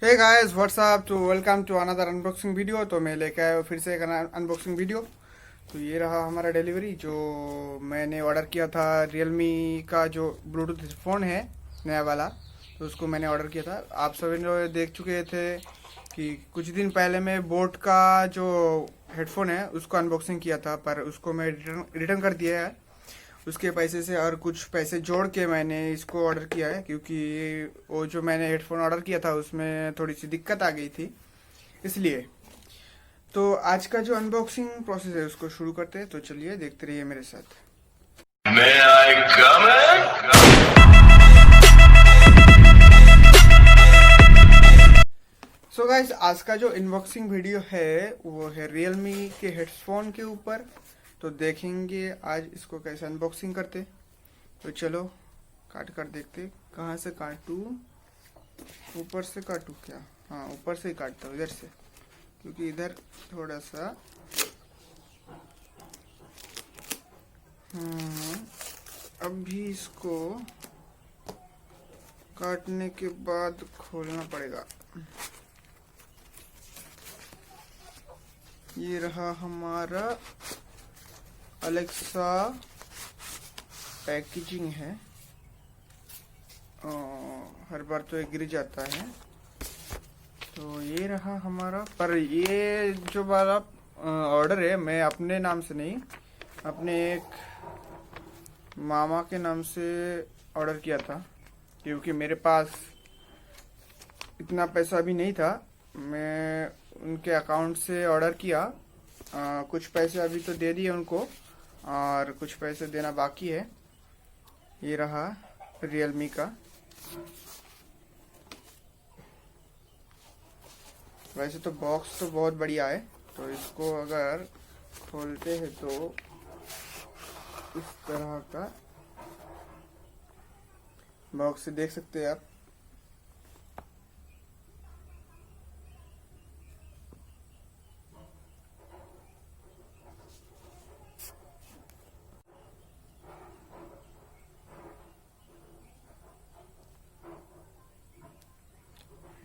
Hey guys what's up to welcome to another unboxing video. तो मैं लेके आया हूँ फिर से एक अनबॉक्सिंग वीडियो। तो ये रहा हमारा डिलीवरी जो मैंने ऑर्डर किया था। रियलमी का जो ब्लूटूथ फ़ोन है नया वाला, तो उसको मैंने ऑर्डर किया था। आप सभी लोग देख चुके थे कि कुछ दिन पहले मैं बोट का जो हेडफोन है उसको अनबॉक्सिंग किया था, पर उसको मैं रिटर्न कर दिया है उसके पैसे से, और कुछ पैसे जोड़ के मैंने इसको ऑर्डर किया है, क्योंकि वो जो मैंने हेडफोन ऑर्डर किया था उसमें थोड़ी सी दिक्कत आ गई थी इसलिए। तो आज का जो अनबॉक्सिंग प्रोसेस है उसको शुरू करते हैं, तो चलिए देखते रहिए मेरे साथ। May I come in? So guys, आज का जो अनबॉक्सिंग वीडियो है वो है रियलमी के हेडफोन के ऊपर। तो देखेंगे आज इसको कैसे अनबॉक्सिंग करते। तो चलो काट कर देखते। कहाँ से काटूं? ऊपर से काटूं क्या? हाँ, ऊपर से ही काटता हूँ, इधर से, क्योंकि इधर थोड़ा सा अभी इसको काटने के बाद खोलना पड़ेगा। ये रहा हमारा अलेक्सा पैकेजिंग है। हर बार तो ये गिर जाता है। तो ये रहा हमारा, पर ये जो वाला ऑर्डर है मैं अपने नाम से नहीं, अपने एक मामा के नाम से ऑर्डर किया था, क्योंकि मेरे पास इतना पैसा भी नहीं था। मैं उनके अकाउंट से ऑर्डर किया। कुछ पैसे अभी तो दे दिए उनको, और कुछ पैसे देना बाकी है। ये रहा रियलमी का। वैसे तो बॉक्स तो बहुत बढ़िया है। तो इसको अगर खोलते हैं तो इस तरह का बॉक्स से देख सकते हैं आप।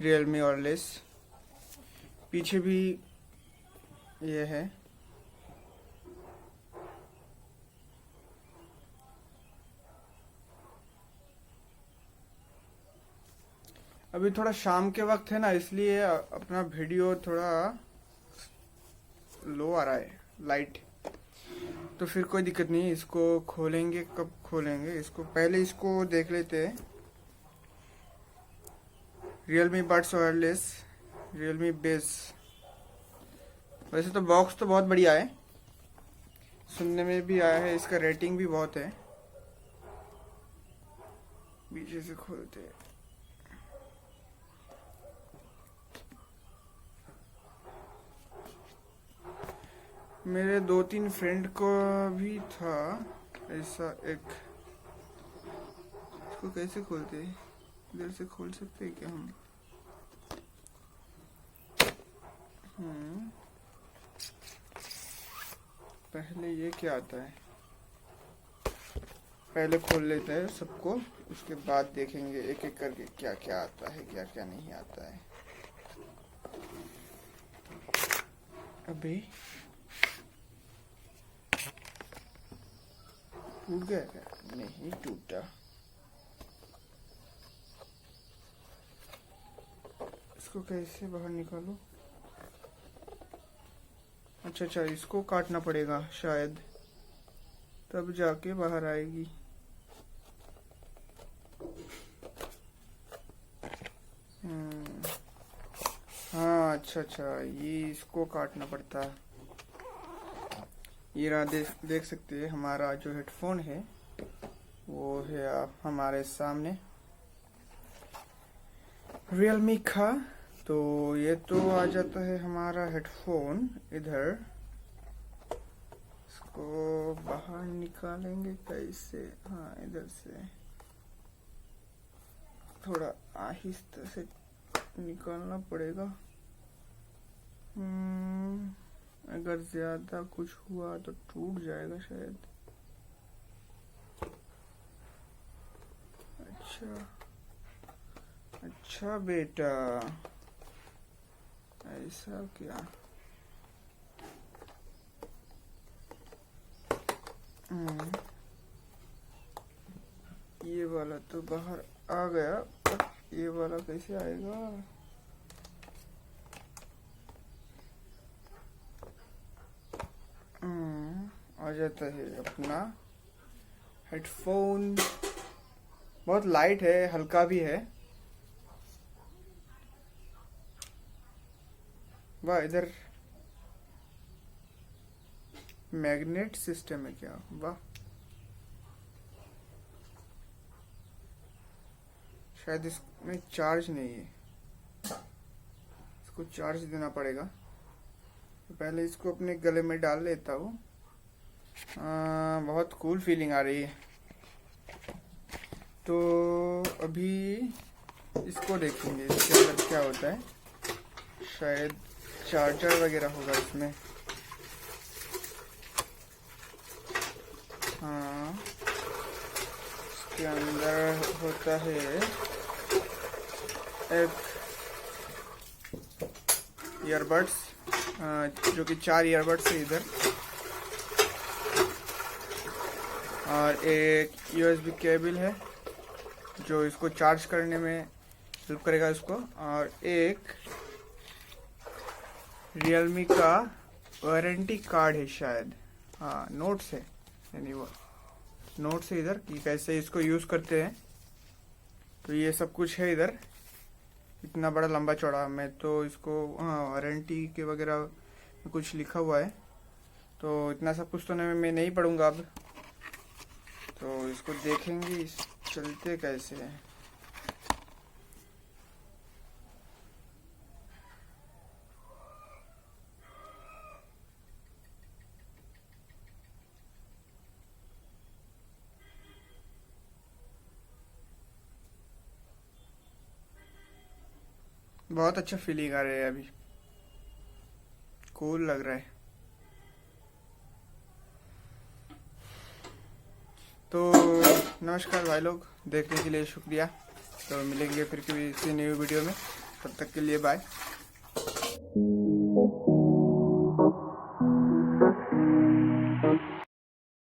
रियलमी ऑयरलेस, पीछे भी ये है। अभी थोड़ा शाम के वक्त है ना, इसलिए अपना वीडियो थोड़ा लो आ रहा है, लाइट। तो फिर कोई दिक्कत नहीं, इसको खोलेंगे। कब खोलेंगे इसको? पहले इसको देख लेते हैं। Realme buds wireless, Realme base. वैसे तो बॉक्स तो बहुत बढ़िया है, सुनने में भी आया है, इसका रेटिंग भी बहुत है। पीछे से खोलते हैं। मेरे 2-3 फ्रेंड को भी था ऐसा एक। इसको कैसे खोलते हैं? इधर से खोल सकते हैं क्या हम? पहले ये क्या आता है, पहले खोल लेते हैं सबको, उसके बाद देखेंगे एक एक करके क्या क्या आता है, क्या क्या नहीं आता है। अभी टूट गया क्या? नहीं टूटा। इसको कैसे बाहर निकालो? अच्छा अच्छा, इसको काटना पड़ेगा शायद, तब जाके बाहर आएगी। हाँ, अच्छा अच्छा, ये इसको काटना पड़ता है। ये रहा, देख सकते हैं हमारा जो हेडफोन है वो है आप हमारे सामने, रियलमी का। तो ये तो आ जाता है हमारा हेडफोन इधर। इसको बाहर निकालेंगे कैसे? हाँ, इधर से थोड़ा आहिस्ते से निकालना पड़ेगा। अगर ज्यादा कुछ हुआ तो टूट जाएगा शायद। अच्छा अच्छा बेटा, ऐसा क्या? ये वाला तो बाहर आ गया, पर ये वाला कैसे आएगा? आ जाता है अपना हेडफोन। बहुत लाइट है, हल्का भी है। वाह, इधर मैग्नेट सिस्टम है क्या? वाह, शायद इसमें चार्ज नहीं है, इसको चार्ज देना पड़ेगा। तो पहले इसको अपने गले में डाल लेता हूँ। बहुत कूल फीलिंग आ रही है। तो अभी इसको देखेंगे इसके अंदर क्या होता है। शायद चार्जर वगैरह होगा इसमें। हाँ, इसके अंदर होता है एक ईयरबड्स, जो कि 4 ईयरबड्स है इधर, और एक USB केबल है जो इसको चार्ज करने में हेल्प करेगा इसको, और एक रियलमी का वारंटी कार्ड है शायद। हाँ, नोट्स है, यानी वो नोट्स है इधर कि कैसे इसको यूज़ करते हैं। तो ये सब कुछ है इधर, इतना बड़ा लंबा चौड़ा। मैं तो इसको वारंटी के वगैरह में कुछ लिखा हुआ है, तो इतना सब कुछ तो मैं नहीं पढ़ूंगा अब। तो इसको देखेंगे चलते कैसे हैं। बहुत अच्छा फीलिंग आ रहा है अभी, कूल लग रहा है। तो नमस्कार भाई लोग, देखने के लिए शुक्रिया। तो मिलेंगे फिर किसी न्यू वीडियो में, तब तक के लिए बाय।